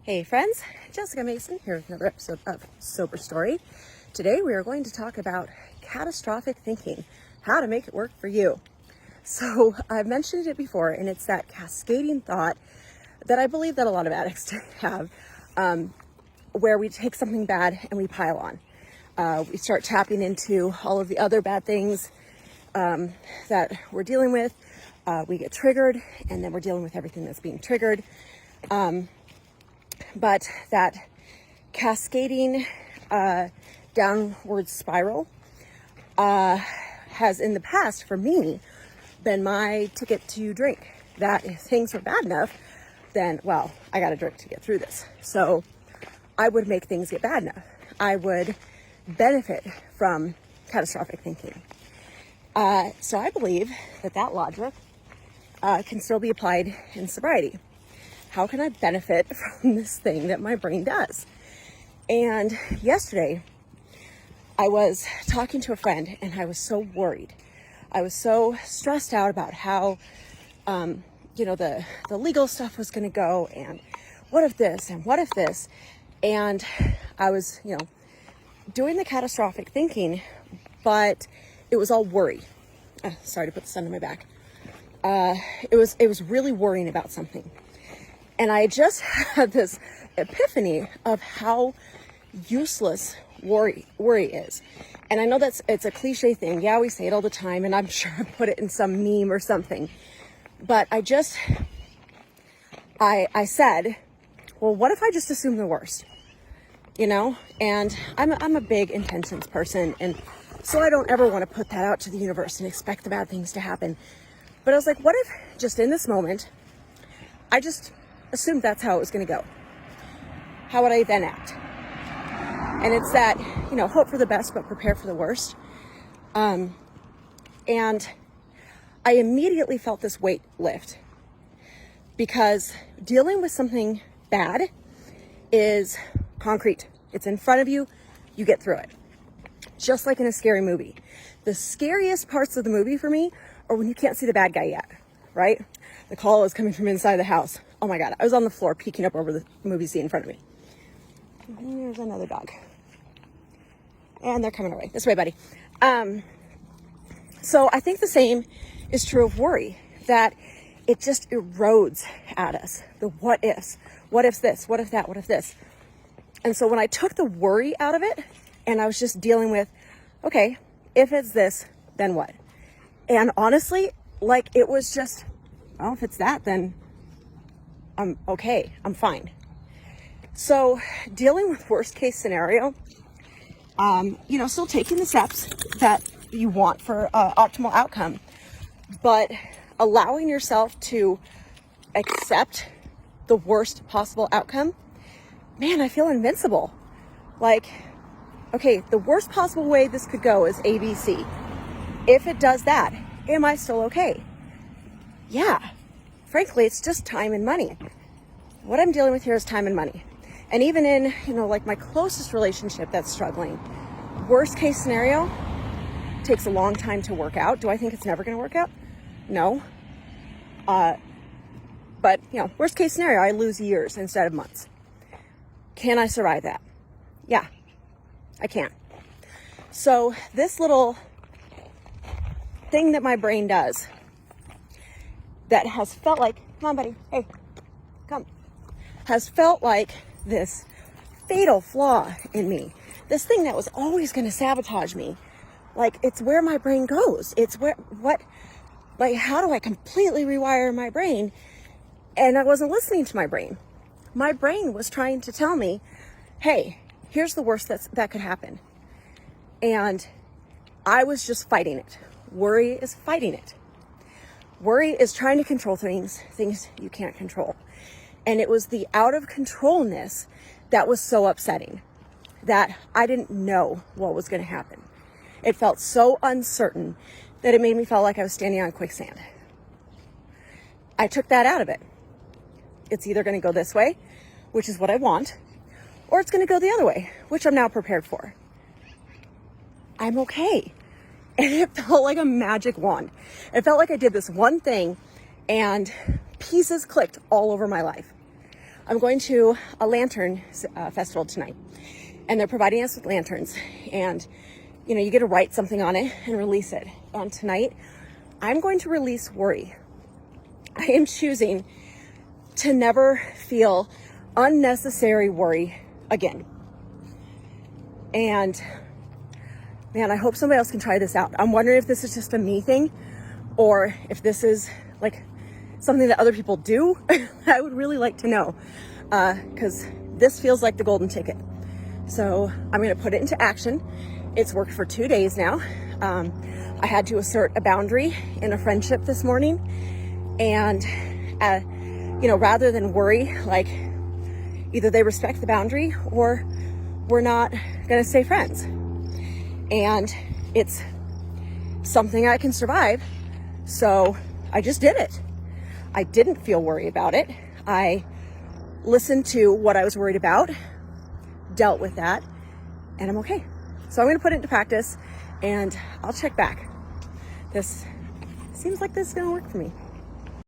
Hey friends, Jessica Mason here with another episode of Sober Story. Today we are going to talk about catastrophic thinking, how to make it work for you. So I've mentioned it before, and it's that cascading thought that I believe that a lot of addicts have, where we take something bad and we pile on. We start tapping into all of the other bad things that we're dealing with. We get triggered, and then we're dealing with everything that's being triggered. But that cascading downward spiral has in the past, for me, been my ticket to drink. That if things were bad enough, then, well, I got to drink to get through this. So I would make things get bad enough. I would benefit from catastrophic thinking. So I believe that logic can still be applied in sobriety. How can I benefit from this thing that my brain does? And yesterday, I was talking to a friend, and I was so worried. I was so stressed out about how, the legal stuff was going to go, and what if this, and what if this? And I was, doing the catastrophic thinking, but it was all worry. Sorry to put the sun on my back. It was really worrying about something. And I just had this epiphany of how useless worry is. And I know it's a cliche thing. Yeah, we say it all the time, and I'm sure I put it in some meme or something. But I said, well, what if I just assume the worst? And I'm a big intentions person, and so I don't ever want to put that out to the universe and expect the bad things to happen. But I was like, what if just in this moment, I just assumed that's how it was going to go? How would I then act? And it's that, hope for the best, but prepare for the worst. And I immediately felt this weight lift, because dealing with something bad is concrete. It's in front of you. You get through it. Just like in a scary movie. The scariest parts of the movie for me are when you can't see the bad guy yet, right? The call is coming from inside the house. Oh my God, I was on the floor peeking up over the movie scene in front of me. And there's another dog. And they're coming away. This way, buddy. So I think the same is true of worry, that it just erodes at us. The what ifs. What if this? What if that? What if this? And so when I took the worry out of it, and I was just dealing with, okay, if it's this, then what? And honestly, it was just, well, if it's that, then I'm okay. I'm fine. So dealing with worst case scenario, still taking the steps that you want for optimal outcome, but allowing yourself to accept the worst possible outcome. Man, I feel invincible. Okay, the worst possible way this could go is ABC. If it does that, am I still okay? Yeah. Frankly, it's just time and money. What I'm dealing with here is time and money. And even in, my closest relationship that's struggling, worst case scenario takes a long time to work out. Do I think it's never going to work out? No. But, worst case scenario, I lose years instead of months. Can I survive that? Yeah, I can. So this little thing that my brain does that has felt like, come on, buddy, hey, come, has felt like this fatal flaw in me. This thing that was always going to sabotage me. It's where my brain goes. It's how do I completely rewire my brain? And I wasn't listening to my brain. My brain was trying to tell me, hey, here's the worst that could happen. And I was just fighting it. Worry is fighting it. Worry is trying to control things you can't control. And it was the out of controlness that was so upsetting, that I didn't know what was going to happen. It felt so uncertain that it made me feel like I was standing on quicksand. I took that out of it. It's either going to go this way, which is what I want, or it's going to go the other way, which I'm now prepared for. I'm okay. And it felt like a magic wand. It felt like I did this one thing and pieces clicked all over my life. I'm going to a lantern festival tonight, and they're providing us with lanterns, and you know, you get to write something on it and release it. And tonight, I'm going to release worry. I am choosing to never feel unnecessary worry again. And man, I hope somebody else can try this out. I'm wondering if this is just a me thing, or if this is like something that other people do. I would really like to know, because this feels like the golden ticket. So I'm going to put it into action. It's worked for 2 days now. I had to assert a boundary in a friendship this morning, and you know, rather than worry, like either they respect the boundary or we're not going to stay friends. And it's something I can survive, so I just did it. I didn't feel worried about it. I listened to what I was worried about, dealt with that, and I'm okay. So I'm going to put it into practice, and I'll check back. This seems like this is going to work for me.